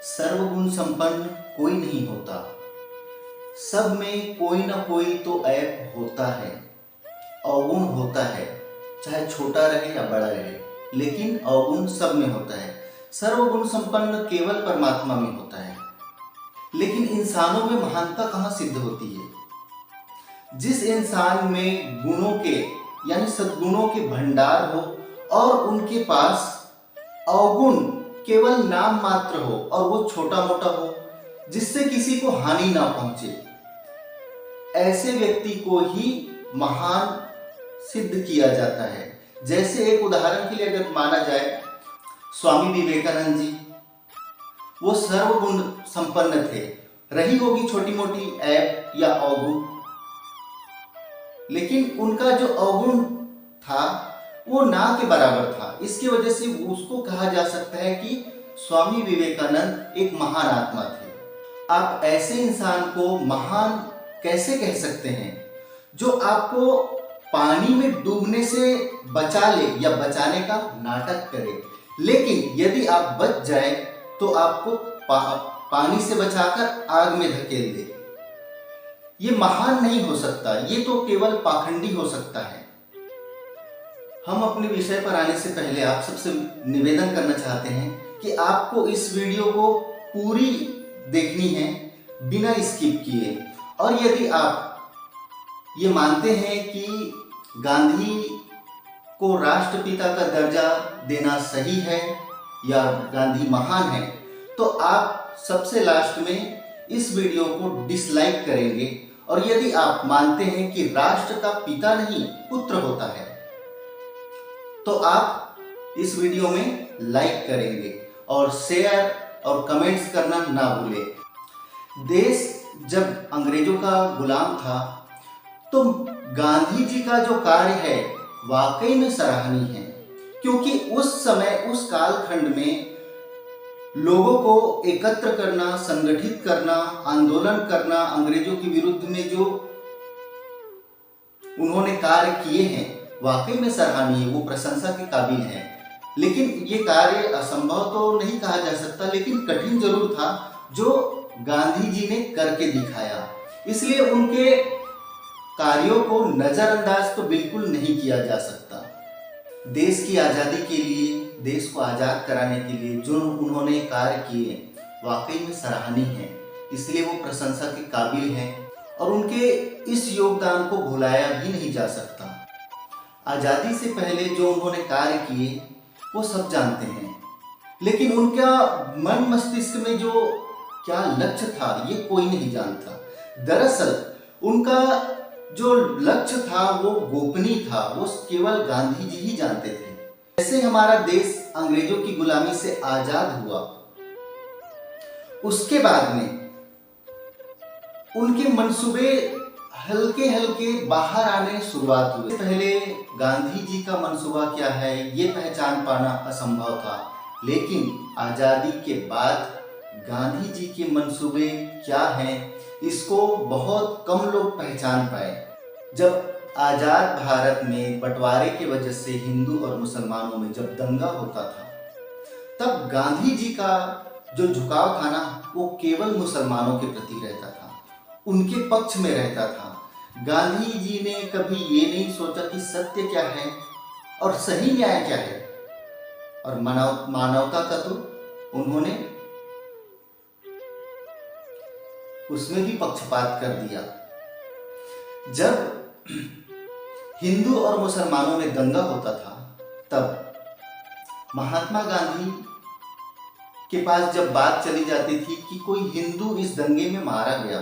सर्वगुण संपन्न कोई नहीं होता। सब में कोई ना कोई तो ऐप होता है, अवगुण होता है, चाहे छोटा रहे या बड़ा रहे, लेकिन अवगुण सब में होता है। सर्वगुण संपन्न केवल परमात्मा में होता है, लेकिन इंसानों में महानता कहाँ सिद्ध होती है? जिस इंसान में गुणों के यानी सद्गुणों के भंडार हो और उनके पास अवगुण केवल नाम मात्र हो और वो छोटा मोटा हो, जिससे किसी को हानि ना पहुंचे, ऐसे व्यक्ति को ही महान सिद्ध किया जाता है। जैसे एक उदाहरण के लिए अगर माना जाए, स्वामी विवेकानंद जी, वो सर्वगुण संपन्न थे। रही होगी छोटी मोटी ऐप या अवगुण, लेकिन उनका जो अवगुण था वो ना के बराबर था। इसकी वजह से उसको कहा जा सकता है कि स्वामी विवेकानंद एक महान आत्मा थे। आप ऐसे इंसान को महान कैसे कह सकते हैं जो आपको पानी में डूबने से बचा ले या बचाने का नाटक करे, लेकिन यदि आप बच जाए तो आपको पानी से बचाकर आग में धकेल दे? ये महान नहीं हो सकता, ये तो केवल पाखंडी हो सकता है। हम अपने विषय पर आने से पहले आप सबसे निवेदन करना चाहते हैं कि आपको इस वीडियो को पूरी देखनी है बिना स्किप किए। और यदि आप ये मानते हैं कि गांधी को राष्ट्रपिता का दर्जा देना सही है या गांधी महान है, तो आप सबसे लास्ट में इस वीडियो को डिसलाइक करेंगे। और यदि आप मानते हैं कि राष्ट्र का पिता नहीं पुत्र होता है, तो आप इस वीडियो में लाइक करेंगे और शेयर और कमेंट्स करना ना भूलें। देश जब अंग्रेजों का गुलाम था, तो गांधी जी का जो कार्य है वाकई में सराहनीय है, क्योंकि उस समय उस कालखंड में लोगों को एकत्र करना, संगठित करना, आंदोलन करना, अंग्रेजों के विरुद्ध में जो उन्होंने कार्य किए हैं वाकई में सराहनीय, वो प्रशंसा के काबिल है। लेकिन ये कार्य असंभव तो नहीं कहा जा सकता, लेकिन कठिन जरूर था जो गांधी जी ने करके दिखाया। इसलिए उनके कार्यों को नजरअंदाज तो बिल्कुल नहीं किया जा सकता। देश की आज़ादी के लिए, देश को आज़ाद कराने के लिए जो उन्होंने कार्य किए वाकई में सराहनीय है, इसलिए वो प्रशंसा के काबिल हैं और उनके इस योगदान को भुलाया भी नहीं जा सकता। आज़ादी से पहले जो उन्होंने कार्य किए वो सब जानते हैं, लेकिन उनका मन मस्तिष्क में जो क्या लक्ष्य था ये कोई नहीं जानता। दरअसल उनका जो लक्ष्य था वो गोपनीय था, वो केवल गांधी जी ही जानते थे। जैसे हमारा देश अंग्रेजों की गुलामी से आजाद हुआ, उसके बाद में उनके मंसूबे हल्के हल्के बाहर आने शुरुआत हुए। पहले गांधी जी का मंसूबा क्या है ये पहचान पाना असंभव था, लेकिन आजादी के बाद गांधी जी के मंसूबे क्या हैं इसको बहुत कम लोग पहचान पाए। जब आजाद भारत में बंटवारे की वजह से हिंदू और मुसलमानों में जब दंगा होता था, तब गांधी जी का जो झुकाव था ना वो केवल मुसलमानों के प्रति रहता था, उनके पक्ष में रहता था। गांधी जी ने कभी ये नहीं सोचा कि सत्य क्या है और सही न्याय क्या है, और मानवता का तो उन्होंने उसमें भी पक्षपात कर दिया। जब हिंदू और मुसलमानों में दंगा होता था, तब महात्मा गांधी के पास जब बात चली जाती थी कि कोई हिंदू इस दंगे में मारा गया,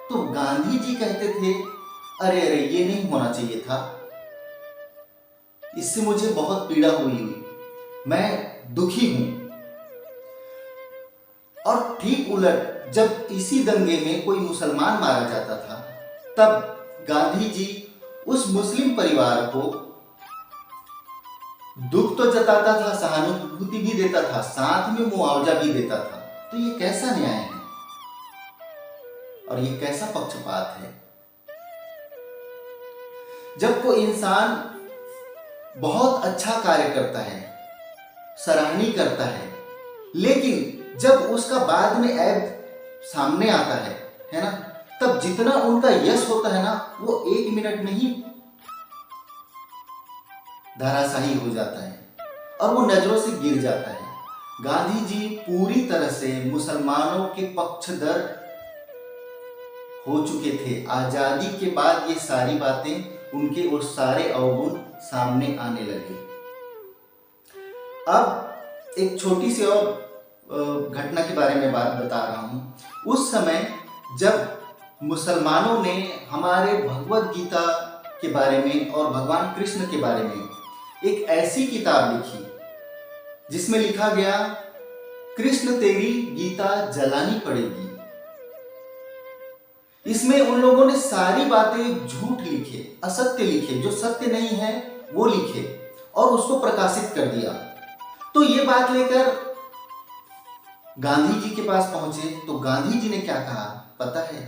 तो गांधी जी कहते थे, अरे अरे ये नहीं होना चाहिए था, इससे मुझे बहुत पीड़ा हुई, मैं दुखी हूं। और ठीक उलट जब इसी दंगे में कोई मुसलमान मारा जाता था, तब गांधी जी उस मुस्लिम परिवार को दुख तो जताता था, सहानुभूति भी देता था, साथ में मुआवजा भी देता था। तो ये कैसा न्याय है और ये कैसा पक्षपात है? जब कोई इंसान बहुत अच्छा कार्य करता है, सराहनीय करता है, लेकिन जब उसका बाद में ऐब सामने आता है ना, तब जितना उनका यश होता है ना, वो 1 मिनट में ही धराशायी हो जाता है और वो नजरों से गिर जाता है। गांधी जी पूरी तरह से मुसलमानों के पक्षधर हो चुके थे। आजादी के बाद ये सारी बातें, उनके वो सारे अवगुण सामने आने लगे। अब एक छोटी सी और घटना के बारे में बात बता रहा हूँ। उस समय जब मुसलमानों ने हमारे भगवत गीता के बारे में और भगवान कृष्ण के बारे में एक ऐसी किताब लिखी जिसमें लिखा गया, कृष्ण तेरी गीता जलानी पड़ेगी। इसमें उन लोगों ने सारी बातें झूठ लिखे, असत्य लिखे, जो सत्य नहीं है वो लिखे और उसको प्रकाशित कर दिया। तो ये बात लेकर गांधी जी के पास पहुंचे तो गांधी जी ने क्या कहा पता है?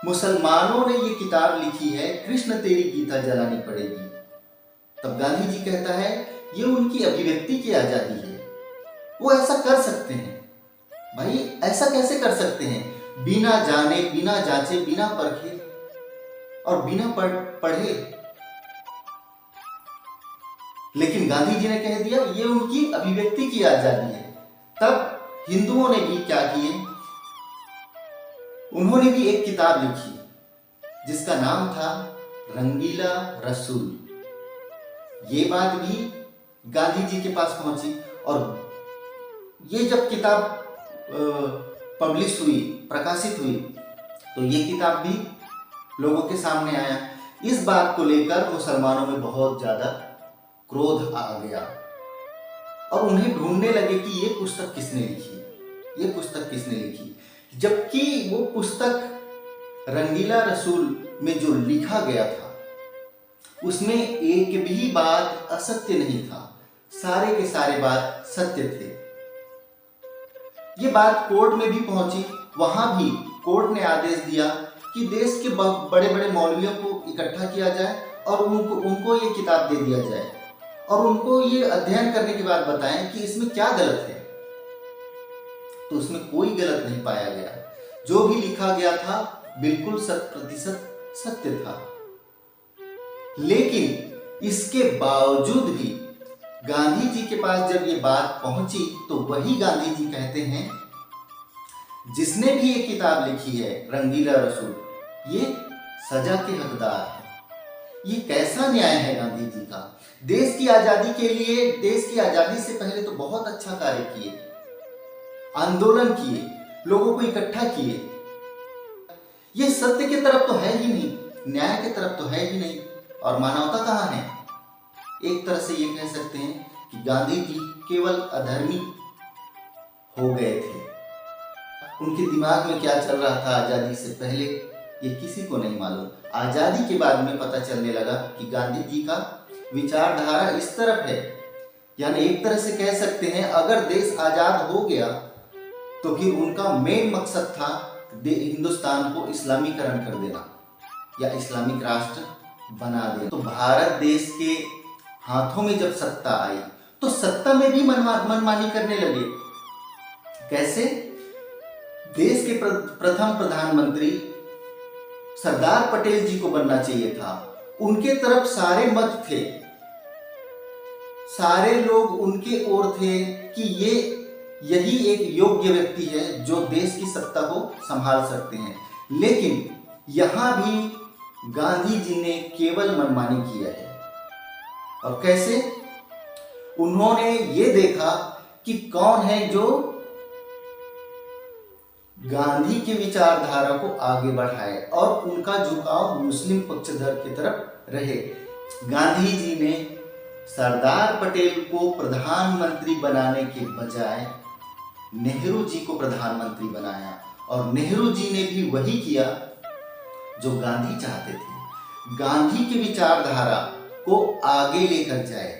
मुसलमानों ने ये किताब लिखी है, कृष्ण तेरी गीता जलानी पड़ेगी। तब गांधी जी कहता है ये उनकी अभिव्यक्ति की आजादी है, वो ऐसा कर सकते हैं। भाई ऐसा कैसे कर सकते हैं? बिना जाने, बिना जांचे, बिना परखे और बिना पढ़े। लेकिन गांधी जी ने कह दिया ये उनकी अभिव्यक्ति की आजादी है। तब हिंदुओं ने भी क्या किए, उन्होंने भी एक किताब लिखी जिसका नाम था रंगीला रसूल। ये बात भी गांधी जी के पास पहुंची और ये जब किताब पब्लिश हुई, प्रकाशित हुई, तो ये किताब भी लोगों के सामने आया। इस बात को लेकर मुसलमानों में बहुत ज्यादा क्रोध आ गया और उन्हें ढूंढने लगे कि ये पुस्तक किसने लिखी, ये पुस्तक किसने लिखी। जबकि वो पुस्तक रंगीला रसूल में जो लिखा गया था उसमें एक भी बात असत्य नहीं था, सारे के सारे बात सत्य थे। ये बात कोर्ट में भी पहुंची। वहां भी कोर्ट ने आदेश दिया कि देश के बड़े बड़े मौलवियों को इकट्ठा किया जाए और उनको ये किताब दे दिया जाए और उनको ये अध्ययन करने के बाद बताएं कि इसमें क्या गलत है। तो उसमें कोई गलत नहीं पाया गया, जो भी लिखा गया था बिल्कुल 100% सत्य था। लेकिन इसके बावजूद भी गांधी जी के पास जब ये बात पहुंची तो वही गांधी जी कहते हैं जिसने भी ये किताब लिखी है रंगीला रसूल, ये सजा के हकदार है। ये कैसा न्याय है गांधी जी का? देश की आजादी के लिए, देश की आजादी से पहले तो बहुत अच्छा कार्य किए, आंदोलन किए, लोगों को इकट्ठा किए। ये सत्य की तरफ तो है ही नहीं, न्याय की तरफ तो है ही नहीं, और मानवता कहाँ है? एक तरह से ये कह सकते हैं कि गांधी जी केवल अधर्मी हो गए थे। उनके दिमाग में क्या चल रहा था आजादी से पहले ये किसी को नहीं मालूम। आजादी के बाद में पता चलने लगा कि गांधी जी का विचारधारा इस तरफ है। यानी एक तरह से कह सकते हैं अगर देश आजाद हो गया तो फिर उनका मेन मकसद था हिंदुस्तान को इस्लामीकरण कर देना या इस्लामिक राष्ट्र बना देना। तो भारत देश के हाथों में जब सत्ता आई तो सत्ता में भी मनमानी करने लगे। कैसे? देश के प्रथम प्रधानमंत्री सरदार पटेल जी को बनना चाहिए था, उनके तरफ सारे मत थे, सारे लोग उनके ओर थे कि यही एक योग्य व्यक्ति है जो देश की सत्ता को संभाल सकते हैं। लेकिन यहां भी गांधी जी ने केवल मनमानी किया है। और कैसे? उन्होंने ये देखा कि कौन है जो गांधी की विचारधारा को आगे बढ़ाए और उनका झुकाव मुस्लिम पक्षधर की तरफ रहे। गांधी जी ने सरदार पटेल को प्रधानमंत्री बनाने के बजाय नेहरू जी को प्रधानमंत्री बनाया और नेहरू जी ने भी वही किया जो गांधी चाहते थे, गांधी की विचारधारा को आगे लेकर जाए।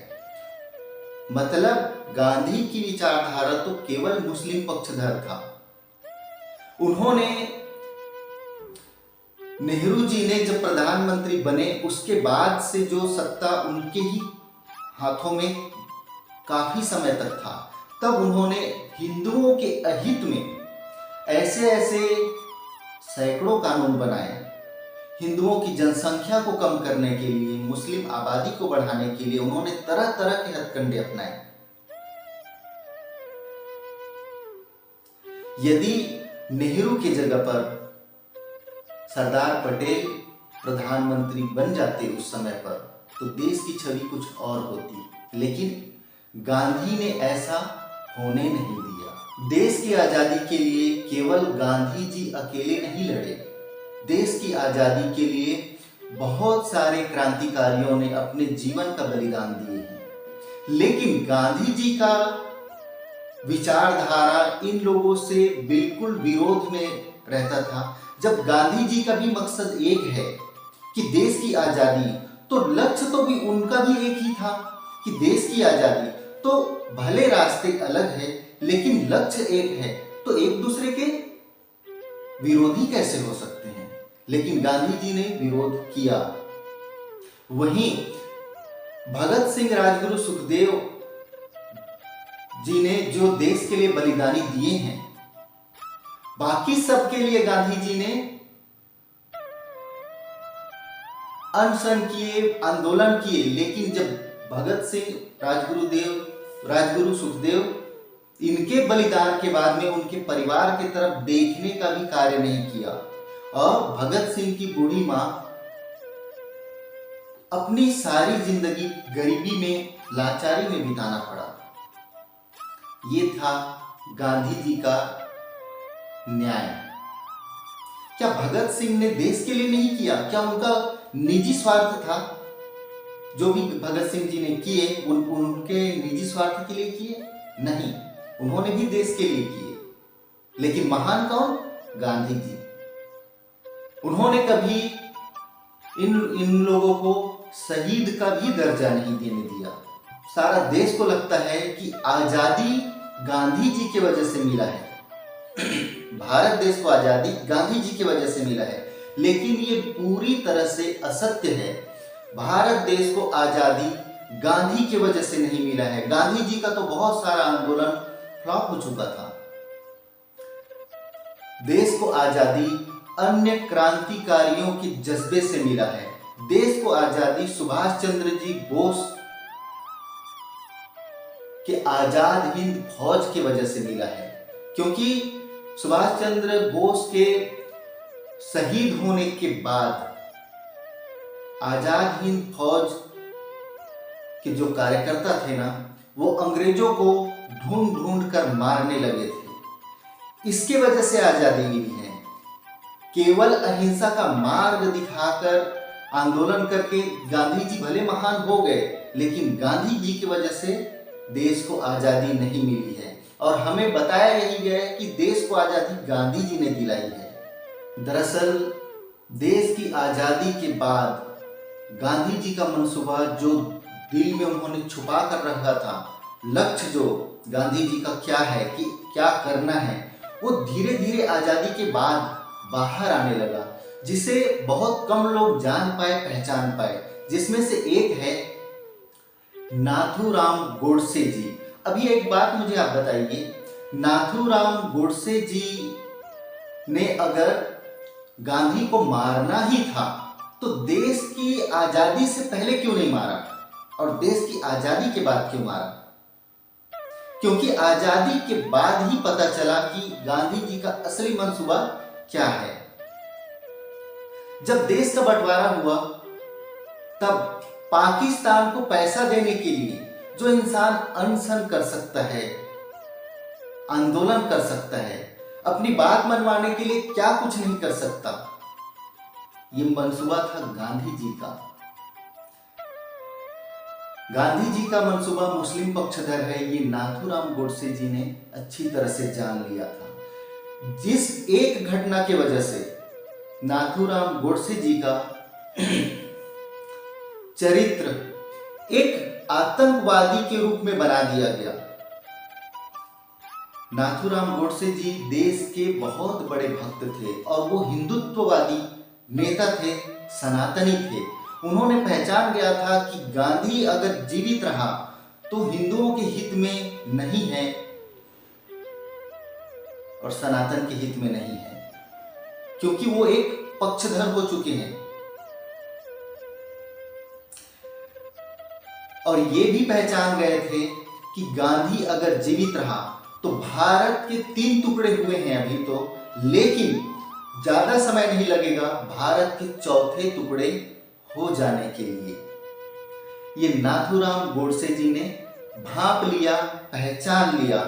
मतलब गांधी की विचारधारा तो केवल मुस्लिम पक्षधर था। उन्होंने, नेहरू जी ने जब प्रधानमंत्री बने उसके बाद से जो सत्ता उनके ही हाथों में काफी समय तक था, तब उन्होंने हिंदुओं के अहित में ऐसे ऐसे सैकड़ों कानून बनाए। हिंदुओं की जनसंख्या को कम करने के लिए, मुस्लिम आबादी को बढ़ाने के लिए उन्होंने तरह तरह के हथकंडे अपनाए। यदि नेहरू की जगह पर सरदार पटेल प्रधानमंत्री बन जाते उस समय पर, तो देश की छवि कुछ और होती, लेकिन गांधी ने ऐसा होने नहीं दिया। देश की आजादी के लिए केवल गांधी जी अकेले नहीं लड़े। देश की आजादी के लिए बहुत सारे क्रांतिकारियों ने अपने जीवन का बलिदान दिए हैं, लेकिन गांधी जी का विचारधारा इन लोगों से बिल्कुल विरोध में रहता था। जब गांधी जी का भी मकसद एक है कि देश की आजादी, तो लक्ष्य तो भी उनका भी एक ही था कि देश की आजादी। तो भले रास्ते अलग है लेकिन लक्ष्य एक है, तो एक दूसरे के विरोधी कैसे हो सकते हैं? लेकिन गांधी जी ने विरोध किया। वहीं भगत सिंह, राजगुरु, सुखदेव जी ने जो देश के लिए बलिदानी दिए हैं, बाकी सबके लिए गांधी जी ने अनशन किए, आंदोलन किए, लेकिन जब भगत सिंह, राजगुरु सुखदेव इनके बलिदान के बाद में उनके परिवार की तरफ देखने का भी कार्य नहीं किया, और भगत सिंह की बूढ़ी मां अपनी सारी जिंदगी गरीबी में, लाचारी में बिताना पड़ा। ये था गांधी जी का न्याय। क्या भगत सिंह ने देश के लिए नहीं किया? क्या उनका निजी स्वार्थ था? जो भी भगत सिंह जी ने किए उनके निजी स्वार्थ के लिए किए? नहीं, उन्होंने भी देश के लिए किए। लेकिन महान कौन? गांधी जी। उन्होंने कभी इन लोगों को शहीद का भी दर्जा नहीं देने दिया। सारा देश को लगता है कि आजादी गांधी जी की वजह से मिला है। भारत देश को आजादी गांधी जी की वजह से मिला है, लेकिन ये पूरी तरह से असत्य है। भारत देश को आजादी गांधी की वजह से नहीं मिला है। गांधी जी का तो बहुत सारा आंदोलन फ्लॉप हो चुका था। देश को आजादी अन्य क्रांतिकारियों के जज्बे से मिला है। देश को आजादी सुभाष चंद्र जी बोस के आजाद हिंद फौज की वजह से मिला है, क्योंकि सुभाष चंद्र बोस के शहीद होने के बाद आजाद हिंद फौज के जो कार्यकर्ता थे ना, वो अंग्रेजों को ढूंढ ढूंढ कर मारने लगे थे। इसके वजह से आजादी मिली है। केवल अहिंसा का मार्ग दिखाकर, आंदोलन करके गांधी जी भले महान हो गए, लेकिन गांधी जी की वजह से देश को आजादी नहीं मिली है। और हमें बताया यही गया है कि देश को आजादी गांधी जी ने दिलाई है। दरअसल देश की आजादी के बाद गांधी जी का मंसूबा, जो दिल में उन्होंने छुपा कर रखा था, लक्ष्य जो गांधी जी का क्या है कि क्या करना है, वो धीरे धीरे आजादी के बाद बाहर आने लगा, जिसे बहुत कम लोग जान पाए, पहचान पाए। जिसमें से एक है नाथूराम गोडसे जी। अभी एक बात मुझे आप बताइए, नाथूराम गोडसे जी ने अगर गांधी को मारना ही था तो देश की आजादी से पहले क्यों नहीं मारा, और देश की आजादी के बाद क्यों मारा? क्योंकि आजादी के बाद ही पता चला कि गांधी जी का असली मंसूबा क्या है। जब देश का बंटवारा हुआ, तब पाकिस्तान को पैसा देने के लिए जो इंसान अनशन कर सकता है, आंदोलन कर सकता है, अपनी बात मनवाने के लिए क्या कुछ नहीं कर सकता, ये मंसूबा था गांधी जी का। गांधी जी का मंसूबा मुस्लिम पक्षधर है, ये नाथूराम गोडसे जी ने अच्छी तरह से जान लिया था। जिस एक घटना की वजह से नाथूराम गोडसे जी का चरित्र एक आतंकवादी के रूप में बना दिया गया। नाथूराम गोडसे जी देश के बहुत बड़े भक्त थे और वो हिंदुत्ववादी नेता थे, सनातनी थे। उन्होंने पहचान गया था कि गांधी अगर जीवित रहा तो हिंदुओं के हित में नहीं है, और सनातन के हित में नहीं है, क्योंकि वो एक पक्षधर हो चुके हैं। और ये भी पहचान गए थे कि गांधी अगर जीवित रहा तो भारत के 3 टुकड़े हुए हैं अभी तो, लेकिन ज्यादा समय नहीं लगेगा भारत के चौथे टुकड़े हो जाने के लिए। ये नाथूराम गोडसे जी ने भांप लिया, पहचान लिया।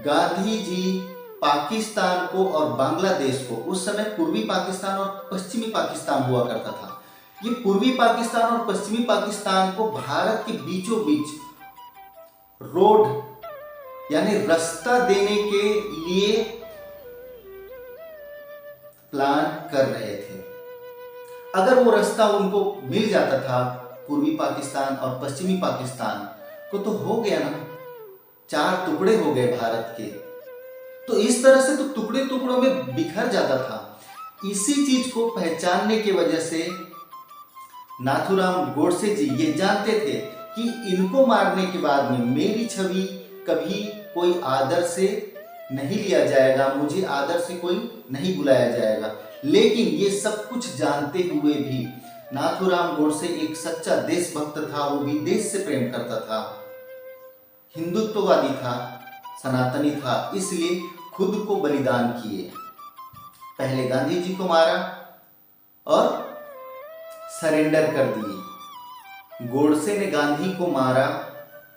गांधी जी पाकिस्तान को और बांग्लादेश को, उस समय पूर्वी पाकिस्तान और पश्चिमी पाकिस्तान हुआ करता था, ये पूर्वी पाकिस्तान और पश्चिमी पाकिस्तान को भारत के बीचों बीच रोड यानी रास्ता देने के लिए प्लान कर रहे थे। अगर वो रास्ता उनको मिल जाता था पूर्वी पाकिस्तान और पश्चिमी पाकिस्तान को, तो हो गया ना, 4 टुकड़े हो गए भारत के। तो इस तरह से तो टुकड़े टुकड़ों में बिखर जाता था। इसी चीज को पहचानने की वजह से नाथूराम गोडसे जी ये जानते थे कि इनको मारने के बाद में मेरी छवि कभी कोई आदर से नहीं लिया जाएगा, मुझे आदर से कोई नहीं बुलाया जाएगा। लेकिन ये सब कुछ जानते हुए भी नाथूराम गोडसे एक सच्चा देशभक्त था, वो भी देश से प्रेम करता था, हिंदुत्ववादी था, सनातनी था, इसलिए खुद को बलिदान किए। पहले गांधी जी को मारा और सरेंडर कर दिए। गोडसे ने गांधी को मारा,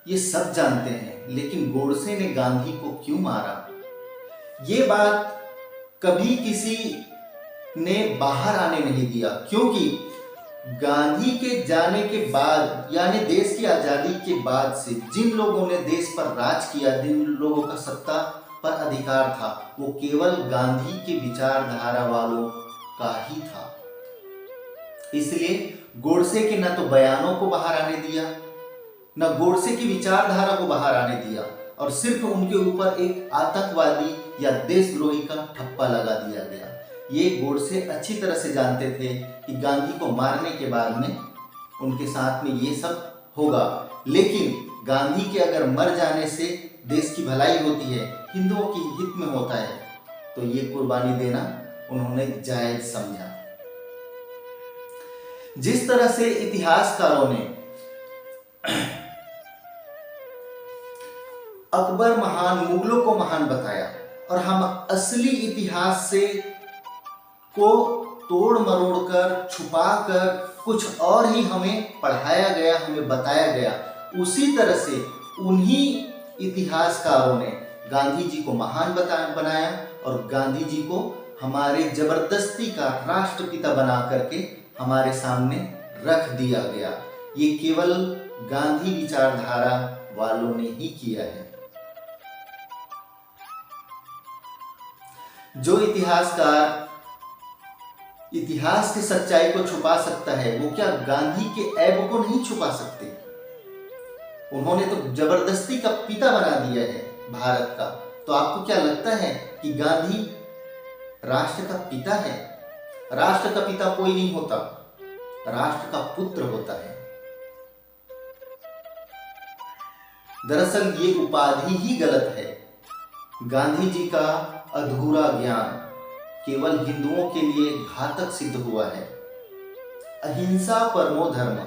ये सब जानते हैं, लेकिन गोडसे ने गांधी को क्यों मारा, ये बात कभी किसी ने बाहर आने नहीं दिया। क्योंकि गांधी के जाने के बाद यानी देश की आजादी के बाद से जिन लोगों ने देश पर राज किया, जिन लोगों का सत्ता पर अधिकार था, वो केवल गांधी के विचारधारा वालों का ही था। इसलिए गोडसे के न तो बयानों को बाहर आने दिया, न गोडसे की विचारधारा को बाहर आने दिया, और सिर्फ उनके ऊपर एक आतंकवादी या देशद्रोही का ठप्पा लगा दिया गया। ये गोडसे अच्छी तरह से जानते थे कि गांधी को मारने के बाद में उनके साथ में ये सब होगा, लेकिन गांधी के अगर मर जाने से देश की भलाई होती है, हिंदुओं की हित में होता है, तो ये कुर्बानी देना उन्होंने जायज समझा। जिस तरह से इतिहासकारों ने अकबर महान, मुगलों को महान बताया, और हम असली इतिहास से को तोड़ मरोड़ कर, छुपा कर कुछ और ही हमें पढ़ाया गया, हमें बताया गया, उसी तरह से उन्हीं इतिहासकारों ने गांधी जी को महान बनाया और गांधी जी को हमारे जबरदस्ती का राष्ट्रपिता बना करके हमारे सामने रख दिया गया। ये केवल गांधी विचारधारा वालों ने ही किया है। जो इतिहासकार इतिहास की सच्चाई को छुपा सकता है, वो क्या गांधी के ऐब को नहीं छुपा सकते? उन्होंने तो जबरदस्ती का पिता बना दिया है भारत का। तो आपको क्या लगता है कि गांधी राष्ट्र का पिता है? राष्ट्र का पिता कोई नहीं होता, राष्ट्र का पुत्र होता है। दरअसल ये उपाधि ही गलत है। गांधी जी का अधूरा ज्ञान केवल हिंदुओं के लिए घातक सिद्ध हुआ है। अहिंसा परमो धर्म,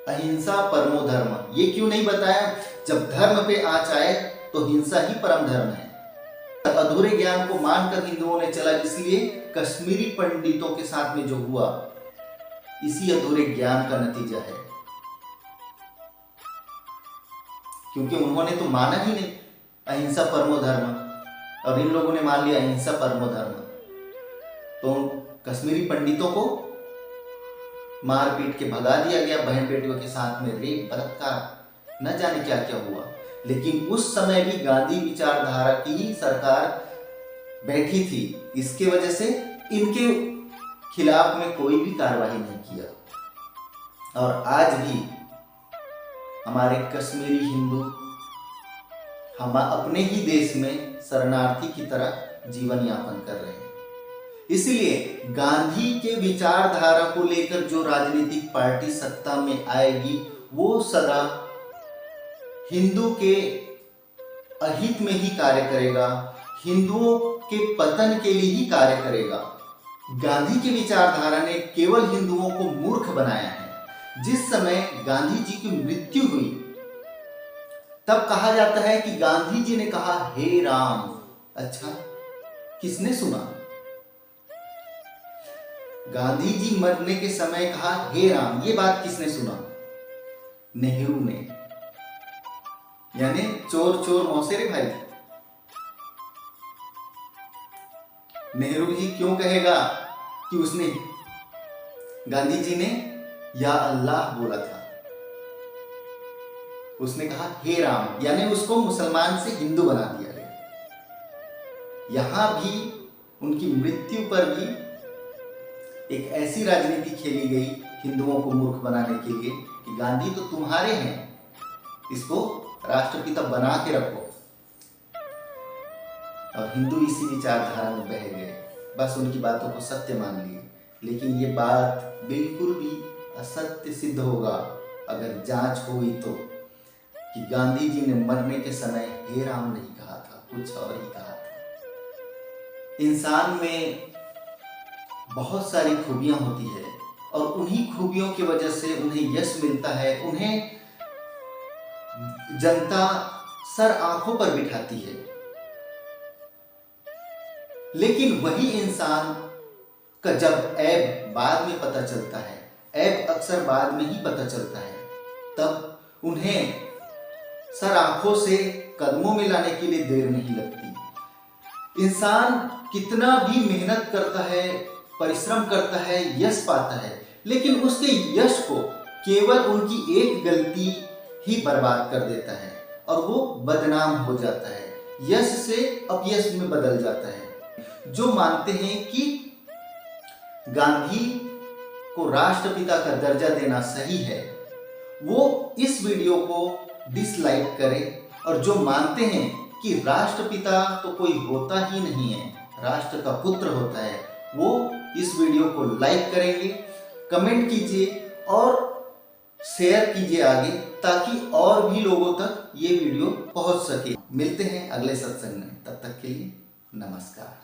अहिंसा परमो धर्म, ये क्यों नहीं बताया? जब धर्म पे आँच आए तो हिंसा ही परम धर्म है। अधूरे ज्ञान को मानकर हिंदुओं ने चला, इसलिए कश्मीरी पंडितों के साथ में जो हुआ, इसी अधूरे ज्ञान का नतीजा है। क्योंकि उन्होंने तो माना ही नहीं अहिंसा परमो धर्म, और इन लोगों ने मान लिया अहिंसा परमो धर्म। तो कश्मीरी पंडितों को मार पीट के भगा दिया गया, बहन बेटियों के साथ में रेप, बलात्कार, न जाने क्या क्या हुआ। लेकिन उस समय भी गांधी विचारधारा की ही सरकार बैठी थी, इसके वजह से इनके खिलाफ में कोई भी कार्रवाई नहीं किया। और आज भी हमारे कश्मीरी हिंदू हम अपने ही देश में शरणार्थी की तरह जीवन यापन कर रहे हैं। इसलिए गांधी के विचारधारा को लेकर जो राजनीतिक पार्टी सत्ता में आएगी, वो सदा हिंदू के अहित में ही कार्य करेगा, हिंदुओं के पतन के लिए ही कार्य करेगा। गांधी की विचारधारा ने केवल हिंदुओं को मूर्ख बनाया है। जिस समय गांधी जी की मृत्यु हुई तब कहा जाता है कि गांधी जी ने कहा, हे राम। अच्छा, किसने सुना? गांधी जी मरने के समय कहा, हे राम, ये बात किसने सुना? नेहरू ने। यानी चोर चोर मौसेरे भाई। नेहरू जी क्यों कहेगा कि उसने, गांधी जी ने या अल्लाह बोला था। उसने कहा हे राम, यानी उसको मुसलमान से हिंदू बना दिया गया। यहां भी उनकी मृत्यु पर भी एक ऐसी राजनीति खेली गई हिंदुओं को मूर्ख बनाने के लिए कि गांधी तो तुम्हारे हैं, इसको राष्ट्रपिता बना के रखो। और हिंदू इसी विचारधारा में बह गए, बस उनकी बातों को सत्य मान लिए। लेकिन ये बात बिल्कुल भी असत्य सिद्ध होगा अगर जांच हुई तो, कि गांधी जी ने मरने के समय हे राम नहीं कहा था, कुछ और ही कहा था। इंसान में बहुत सारी खूबियां होती है और उन्हीं खूबियों की वजह से उन्हें यश मिलता है, उन्हें जनता सर आंखों पर बिठाती है। लेकिन वही इंसान का जब ऐब बाद में पता चलता है, ऐब अक्सर बाद में ही पता चलता है, तब उन्हें सर आंखों से कदमों में लाने के लिए देर नहीं लगती। इंसान कितना भी मेहनत करता है, परिश्रम करता है, यश पाता है, लेकिन उसके यश को केवल उनकी एक गलती ही बर्बाद कर देता है और वो बदनाम हो जाता है, यश से अपयश में बदल जाता है। जो मानते हैं कि गांधी को राष्ट्रपिता का दर्जा देना सही है, वो इस वीडियो को डिसलाइक करें, और जो मानते हैं कि राष्ट्रपिता तो कोई होता ही नहीं है, राष्ट्र का पुत्र होता है, वो इस वीडियो को लाइक करेंगे, कमेंट कीजिए और शेयर कीजिए आगे, ताकि और भी लोगों तक ये वीडियो पहुंच सके। मिलते हैं अगले सत्संग में, तब तक के लिए नमस्कार।